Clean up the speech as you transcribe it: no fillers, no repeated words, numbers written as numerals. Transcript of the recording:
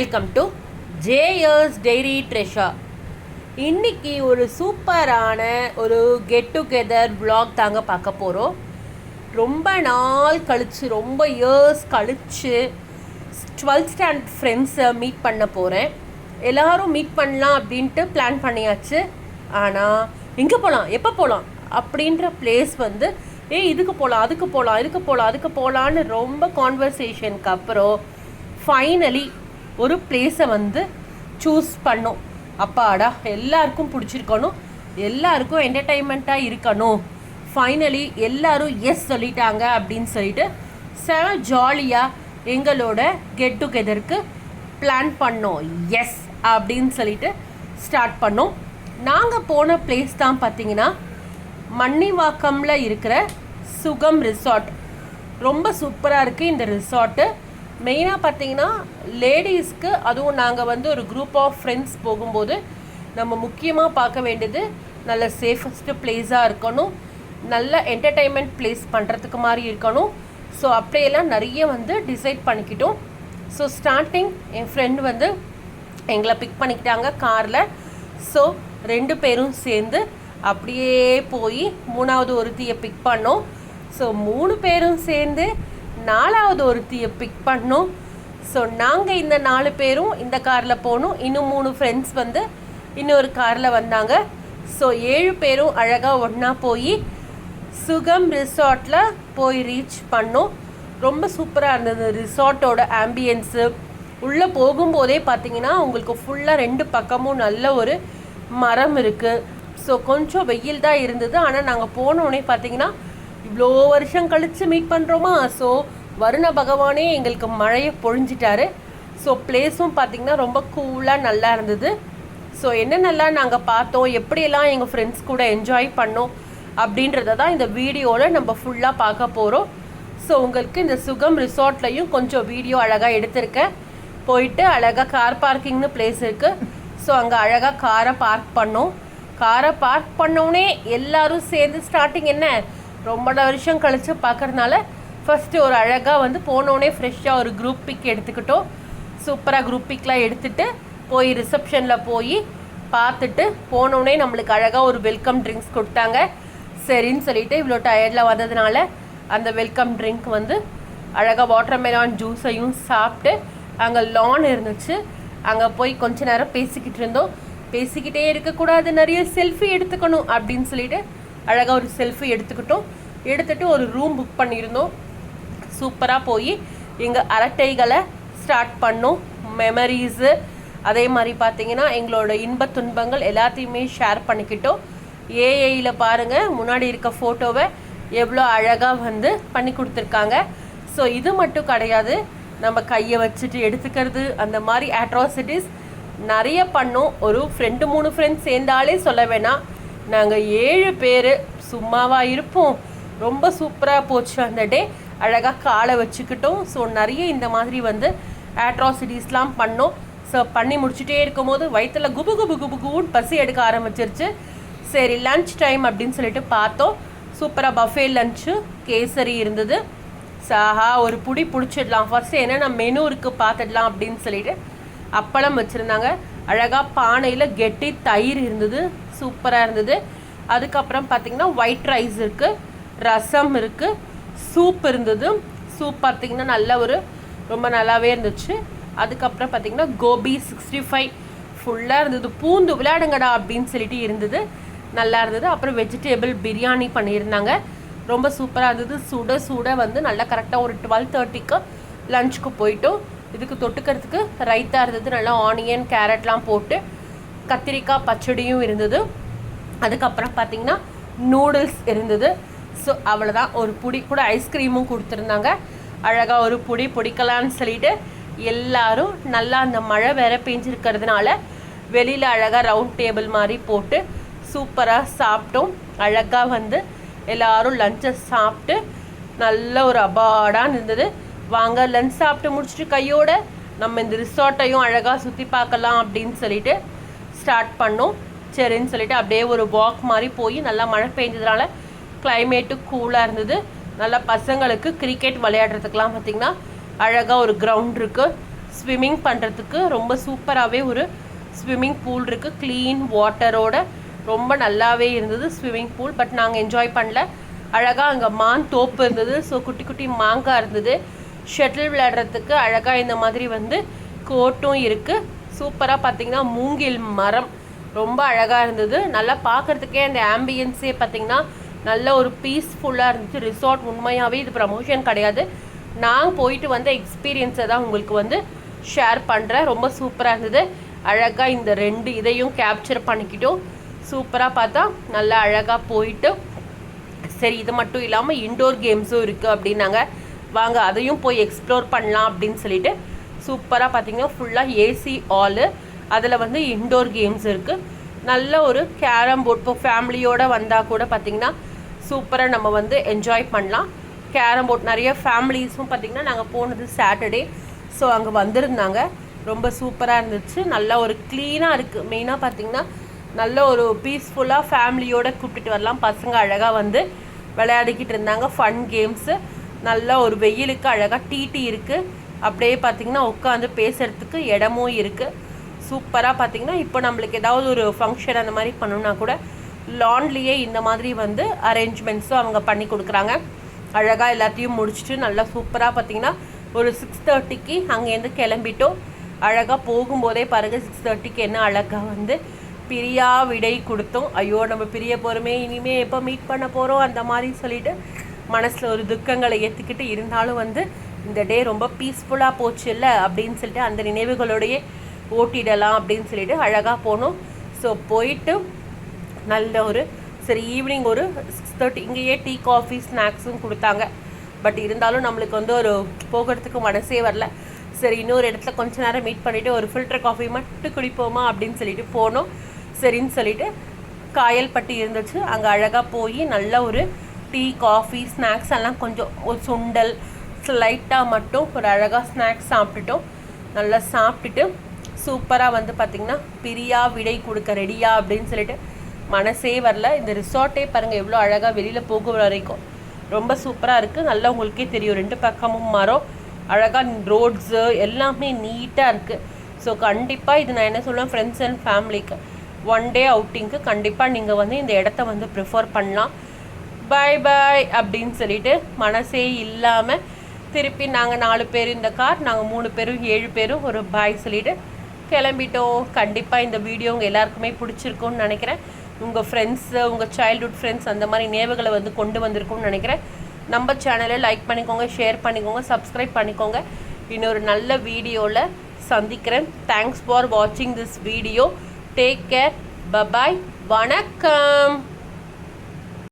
Welcome to Jayers diary treasure. இன்றைக்கி ஒரு சூப்பரான ஒரு கெட் டுகெதர் vlog தாங்க பார்க்க போகிறோம். ரொம்ப நாள் கழித்து, ரொம்ப இயர்ஸ் கழித்து 12th ஸ்டாண்டர்ட் ஃப்ரெண்ட்ஸை மீட் பண்ண போகிறேன். எல்லோரும் மீட் பண்ணலாம் அப்படின்ட்டு பிளான் பண்ணியாச்சு. ஆனால் எங்கே போகலாம், எப்போ போகலாம் அப்படின்ற பிளேஸ் வந்து இதுக்கு போகலாம், அதுக்கு போகலாம், அதுக்கு போகலான்னு ரொம்ப கான்வர்சேஷனுக்கு அப்புறம் ஃபைனலி ஒரு பிளேஸை வந்து சூஸ் பண்ணோம். அப்பாடா, எல்லாருக்கும் பிடிச்சிருக்கணும், எல்லாருக்கும் என்டர்டெயின்மெண்ட்டாக இருக்கணும். ஃபைனலி எல்லோரும் எஸ் சொல்லிட்டாங்க அப்படின்னு சொல்லிட்டு செம ஜாலியாக எங்களோட கெட் டுகெதருக்கு பிளான் பண்ணோம். எஸ் அப்படின்னு சொல்லிட்டு ஸ்டார்ட் பண்ணோம். நாங்கள் போன பிளேஸ் தான் பார்த்திங்கன்னா மன்னிவாக்கமில் இருக்கிற சுகம் ரிசார்ட். ரொம்ப சூப்பராக இருக்குது இந்த ரிசார்ட்டு. மெயினாக பார்த்தீங்கன்னா லேடிஸ்க்கு, அதுவும் நாங்கள் வந்து ஒரு குரூப் ஆஃப் ஃப்ரெண்ட்ஸ் போகும்போது நம்ம முக்கியமாக பார்க்க வேண்டியது நல்ல சேஃபஸ்ட்டு பிளேஸாக இருக்கணும், நல்ல என்டர்டெயின்மெண்ட் பிளேஸ் பண்ணுறதுக்கு மாதிரி இருக்கணும். ஸோ அப்படியெல்லாம் நிறைய வந்து டிசைட் பண்ணிக்கிட்டோம். ஸோ ஸ்டார்டிங் என் ஃப்ரெண்டு வந்து எங்களை பிக் பண்ணிக்கிட்டாங்க காரில். ஸோ 2 பேரும் சேர்ந்து அப்படியே போய் 3வது ஒருத்தியை பிக் பண்ணோம். ஸோ 3 பேரும் சேர்ந்து 4வது ஒருத்தியை பிக் பண்ணோம். ஸோ நாங்கள் இந்த 4 பேரும் இந்த காரில் போனோம். இன்னும் 3 ஃப்ரெண்ட்ஸ் வந்து இன்னொரு காரில் வந்தாங்க. ஸோ 7 பேரும் அழகாக ஒன்றா போய் சுகம் ரிசார்ட்டில் போய் ரீச் பண்ணோம். ரொம்ப சூப்பராக இருந்தது ரிசார்ட்டோட ஆம்பியன்ஸு. உள்ளே போகும்போதே பார்த்தீங்கன்னா உங்களுக்கு ஃபுல்லாக 2 பக்கமும் நல்ல ஒரு மரம் இருக்குது. ஸோ கொஞ்சம் வெயில் தான் இருந்தது. ஆனால் நாங்கள் போனோடனே பார்த்தீங்கன்னா இவ்வளோ வருஷம் கழித்து மீட் பண்ணுறோமா, ஸோ வருண பகவானே எங்களுக்கு மழையை பொழிஞ்சிட்டாரு. ஸோ பிளேஸும் பார்த்திங்கன்னா ரொம்ப கூலாக நல்லா இருந்தது. ஸோ என்னென்னலாம் நாங்கள் பார்த்தோம், எப்படியெல்லாம் எங்கள் ஃப்ரெண்ட்ஸ் கூட என்ஜாய் பண்ணோம் அப்படின்றத தான் இந்த வீடியோவில் நம்ம ஃபுல்லாக பார்க்க போகிறோம். ஸோ உங்களுக்கு இந்த சுகம் ரிசார்ட்லேயும் கொஞ்சம் வீடியோ அழகாக எடுத்திருக்கேன். போயிட்டு அழகாக கார் பார்க்கிங்னு பிளேஸ் இருக்குது. ஸோ அங்கே அழகாக காரை பார்க் பண்ணோம். காரை பார்க் பண்ணோடனே எல்லோரும் சேர்ந்து ஸ்டார்டிங் என்ன ரொம்ப வருஷம் கழித்து பார்க்குறதுனால ஃபஸ்ட்டு ஒரு அழகாக வந்து போனோடனே ஃப்ரெஷ்ஷாக ஒரு குரூப் பிக் எடுத்துக்கிட்டோம். சூப்பராக குரூப் பிக்லாம் எடுத்துகிட்டு போய் ரிசப்ஷனில் போய் பார்த்துட்டு போனோடனே நம்மளுக்கு அழகாக ஒரு வெல்கம் ட்ரிங்க்ஸ் கொடுத்தாங்க. சரின்னு சொல்லிவிட்டு இவ்வளோ டயர்டில் வந்ததுனால அந்த வெல்கம் ட்ரிங்க் வந்து அழகாக வாட்டர்மெலான் ஜூஸையும் சாப்பிட்டு அங்கே லான் இருந்துச்சு, அங்கே போய் கொஞ்ச நேரம் பேசிக்கிட்டு இருந்தோம். பேசிக்கிட்டே இருக்கக்கூடாது, நிறைய செல்ஃபி எடுத்துக்கணும் அப்படின்னு சொல்லிட்டு அழகாக ஒரு செல்ஃபி எடுத்துக்கிட்டோம். எடுத்துகிட்டு ஒரு ரூம் புக் பண்ணியிருந்தோம். சூப்பராக போய் எங்கள் அரட்டைகளை ஸ்டார்ட் பண்ணோம். மெமரிஸு அதே மாதிரி பார்த்திங்கன்னா எங்களோட இன்ப துன்பங்கள் எல்லாத்தையுமே ஷேர் பண்ணிக்கிட்டோம். ஏஐயில் பாருங்கள் முன்னாடி இருக்க ஃபோட்டோவை எவ்வளோ அழகாக வந்து பண்ணி கொடுத்துருக்காங்க. ஸோ இது மட்டும் கிடையாது, நம்ம கையை வச்சுட்டு எடுத்துக்கிறது, அந்த மாதிரி அட்ராசிட்டிஸ் நிறைய பண்ணோம். ஒரு 2-3 ஃப்ரெண்ட்ஸ் சேர்ந்தாலே சொல்ல வேணாம். நாங்கள் 7 பேர் சும்மாவாக இருப்போம். ரொம்ப சூப்பராக போச்சு அந்த டே. அழகாக காலை வச்சுக்கிட்டோம். ஸோ நிறைய இந்த மாதிரி வந்து அட்ராசிட்டிஸ்லாம் பண்ணோம். ஸோ பண்ணி முடிச்சுட்டே இருக்கும்போது வயிற்றில் குபு குபு குபு குபுன்னு பசி எடுக்க ஆரம்பிச்சிருச்சு. சரி லன்ச் டைம் அப்படின்னு சொல்லிட்டு பார்த்தோம். சூப்பராக பஃபே லன்ச்சு, கேசரி இருந்தது. சாஹா ஒரு புடி பிடிச்சிடலாம், ஃபஸ்ட்டு என்னென்ன மெனு இருக்குது பார்த்துடலாம் அப்படின்னு சொல்லிட்டு அப்பளம் வச்சுருந்தாங்க. அழகாக பானையில் கெட்டி தயிர் இருந்தது, சூப்பராக இருந்தது. அதுக்கப்புறம் பார்த்திங்கன்னா ஒயிட் ரைஸ் இருக்குது, ரசம் இருக்குது, சூப் இருந்தது. சூப் பார்த்திங்கன்னா நல்ல ஒரு ரொம்ப நல்லாவே இருந்துச்சு. அதுக்கப்புறம் பார்த்திங்கன்னா கோபி 65 ஃபுல்லாக இருந்தது. பூந்து விளையாடுங்கடா அப்படின்னு சொல்லிட்டு இருந்தது, நல்லா இருந்தது. அப்புறம் வெஜிடேபிள் பிரியாணி பண்ணியிருந்தாங்க, ரொம்ப சூப்பராக இருந்தது. சுட சுட வந்து நல்லா கரெக்டாக ஒரு 12:30க்கு லஞ்சுக்கு போயிட்டோம். இதுக்கு தொட்டுக்கிறதுக்கு ரைத்தா இருந்தது, நல்லா ஆனியன் கேரட்லாம் போட்டு, கத்திரிக்காய் பச்சடியும் இருந்தது. அதுக்கப்புறம் பார்த்திங்கன்னா நூடுல்ஸ் இருந்தது. ஸோ அவ்வளோதான். ஒரு புடி கூட ஐஸ்கிரீமும் கொடுத்துருந்தாங்க. அழகாக ஒரு புடி பிடிக்கலான்னு சொல்லிட்டு எல்லோரும் நல்லா அந்த மழை வேற பெஞ்சிருக்கிறதுனால வெளியில் அழகாக ரவுண்ட் டேபிள் மாதிரி போட்டு சூப்பராக சாப்பிட்டோம். அழகாக வந்து எல்லோரும் லஞ்சை சாப்பிட்டு நல்ல ஒரு அபாடான்னு இருந்தது. வாங்க லஞ்ச் சாப்பிட்டு முடிச்சுட்டு கையோடு நம்ம இந்த ரிசார்ட்டையும் அழகாக சுற்றி பார்க்கலாம் அப்படின்னு சொல்லிட்டு ஸ்டார்ட் பண்ணோம். சரின்னு சொல்லிட்டு அப்படியே ஒரு வாக் மாதிரி போய் நல்லா மழை பெஞ்சதுனால கிளைமேட்டு கூலாக இருந்தது. நல்லா பசங்களுக்கு கிரிக்கெட் விளையாடுறதுக்கெலாம் பார்த்திங்கன்னா அழகாக ஒரு கிரவுண்ட் இருக்குது. ஸ்விம்மிங் பண்ணுறதுக்கு ரொம்ப சூப்பராகவே ஒரு ஸ்விம்மிங் பூல் இருக்குது. க்ளீன் வாட்டரோட ரொம்ப நல்லாவே இருந்தது ஸ்விம்மிங் பூல். பட் நாங்கள் என்ஜாய் பண்ணல. அழகாக அங்கே மான் தோப்பு இருந்தது. ஸோ குட்டி குட்டி மாங்காய் இருந்தது. ஷட்டில் விளையாடுறதுக்கு அழகாக இந்த மாதிரி வந்து கோட்டும் இருக்குது. சூப்பராக பார்த்திங்கன்னா மூங்கில் மரம் ரொம்ப அழகாக இருந்தது. நல்லா பார்க்குறதுக்கே அந்த ஆம்பியன்ஸே பார்த்திங்கன்னா நல்ல ஒரு பீஸ்ஃபுல்லாக இருந்துச்சு. ரிசார்ட் உண்மையாகவே இது ப்ரமோஷன் கிடையாது. நான் போயிட்டு வந்த எக்ஸ்பீரியன்ஸை தான் உங்களுக்கு வந்து ஷேர் பண்ணுறேன். ரொம்ப சூப்பராக இருந்தது. அழகாக இந்த 2 இதையும் கேப்சர் பண்ணிக்கிட்டோம். சூப்பராக பார்த்தா நல்லா அழகாக போயிட்டு சரி இது மட்டும் இல்லாமல் இன்டோர் கேம்ஸும் இருக்குது அப்படின்னாங்க. வாங்க அதையும் போய் எக்ஸ்ப்ளோர் பண்ணலாம் அப்படின்னு சொல்லிட்டு சூப்பராக பார்த்திங்கன்னா ஃபுல்லாக ஏசி ஹாலு. அதில் வந்து இன்டோர் கேம்ஸ் இருக்குது. நல்ல ஒரு கேரம் போர்ட் இப்போ ஃபேமிலியோடு வந்தால் கூட பார்த்திங்கன்னா சூப்பராக நம்ம வந்து என்ஜாய் பண்ணலாம். கேரம் போர்ட் நிறைய ஃபேமிலிஸும் பார்த்திங்கன்னா நாங்கள் போனது சாட்டர்டே. ஸோ அங்கே வந்திருந்தாங்க. ரொம்ப சூப்பராக இருந்துச்சு. நல்லா ஒரு க்ளீனாக இருக்குது. மெயினாக பார்த்திங்கன்னா நல்ல ஒரு பீஸ்ஃபுல்லாக ஃபேமிலியோடு கூப்பிட்டுட்டு வரலாம். பசங்க அழகாக வந்து விளையாடிக்கிட்டு இருந்தாங்க. Fun games. நல்ல ஒரு வெயிலுக்கு அழகாக டீ இருக்குது. அப்படியே பார்த்திங்கன்னா உட்காந்து பேசுகிறதுக்கு இடமும் இருக்குது. சூப்பராக பார்த்திங்கன்னா இப்போ நம்மளுக்கு ஏதாவது ஒரு ஃபங்க்ஷன் அந்த மாதிரி பண்ணணுன்னா கூட லான்லேயே இந்த மாதிரி வந்து அரேஞ்ச்மெண்ட்ஸும் அவங்க பண்ணி கொடுக்குறாங்க. அழகாக எல்லாத்தையும் முடிச்சுட்டு நல்லா சூப்பராக பார்த்திங்கன்னா ஒரு 6:30க்கு அங்கேருந்து கிளம்பிட்டோம். அழகாக போகும்போதே பாருங்க 6:30க்கு என்ன அழகாக வந்து பிரியா விடை கொடுத்தோம். ஐயோ நம்ம பிரிய போகிறோமே, இனிமேல் எப்போ மீட் பண்ண போகிறோம் அந்த மாதிரி சொல்லிட்டு மனசில் ஒரு துக்கங்களை ஏற்றுக்கிட்டு இருந்தாலும் வந்து இந்த டே ரொம்ப பீஸ்ஃபுல்லாக போச்சு இல்லை அப்படின்னு சொல்லிட்டு அந்த நினைவுகளோடையே ஓட்டிடலாம் அப்படின்னு சொல்லிட்டு அழகாக போனோம். ஸோ போயிட்டு நல்ல ஒரு சரி ஈவினிங் ஒரு 6:30 இங்கேயே டீ காஃபி ஸ்நாக்ஸும் கொடுத்தாங்க. பட் இருந்தாலும் நம்மளுக்கு வந்து ஒரு போகிறதுக்கு மனசே வரல. சரி இன்னொரு இடத்துல கொஞ்ச நேரம் மீட் பண்ணிவிட்டு ஒரு ஃபில்டர் காஃபி மட்டும் குடிப்போமா அப்படின்னு சொல்லிட்டு போனோம். சரின்னு சொல்லிட்டு காயல்பட்டி இருந்துச்சு. அங்கே அழகாக போய் நல்ல ஒரு டீ காஃபி ஸ்நாக்ஸ் எல்லாம் கொஞ்சம் ஒரு சுண்டல் லைட்டாக மட்டும் ஒரு அழகாக ஸ்நாக்ஸ் சாப்பிட்டுட்டோம். நல்லா சாப்பிட்டுட்டு சூப்பராக வந்து பார்த்திங்கன்னா பிரியா விடை கொடுக்க ரெடியா அப்படின்னு சொல்லிட்டு மனசே வரல. இந்த ரிசார்ட்டே பாருங்கள் எவ்வளோ அழகாக வெளியில் போக வரைக்கும் ரொம்ப சூப்பராக இருக்குது. நல்லா உங்களுக்கே தெரியும் 2 பக்கமும் மரம், அழகாக ரோட்ஸு எல்லாமே நீட்டாக இருக்குது. ஸோ கண்டிப்பாக இது நான் என்ன சொல்லுவேன், ஃப்ரெண்ட்ஸ் அண்ட் ஃபேமிலிக்கு 1 டே அவுட்டிங்க்கு கண்டிப்பாக நீங்கள் வந்து இந்த இடத்த வந்து ப்ரிஃபர் பண்ணலாம். பாய் பாய் அப்படின்னு சொல்லிட்டு மனசே இல்லாமல் திருப்பி நாங்கள் 4 பேர் இந்த கார், நாங்கள் 3 பேரும் 7 பேரும் ஒரு பாய் சொல்லிவிட்டு கிளம்பிட்டோம். கண்டிப்பாக இந்த வீடியோ உங்கள் எல்லாருக்குமே பிடிச்சிருக்கும்னு நினைக்கிறேன். உங்கள் ஃப்ரெண்ட்ஸு, உங்கள் சைல்ட்ஹுட் ஃப்ரெண்ட்ஸ் அந்த மாதிரி நினைவுகளை வந்து கொண்டு வந்திருக்கும்னு நினைக்கிறேன். நம்ம சேனலை லைக் பண்ணிக்கோங்க, ஷேர் பண்ணிக்கோங்க, சப்ஸ்கிரைப் பண்ணிக்கோங்க. இன்னொரு நல்ல வீடியோவில் சந்திக்கிறேன். தேங்க்ஸ் ஃபார் வாட்சிங் this video. Take care. Bye bye. வணக்கம்.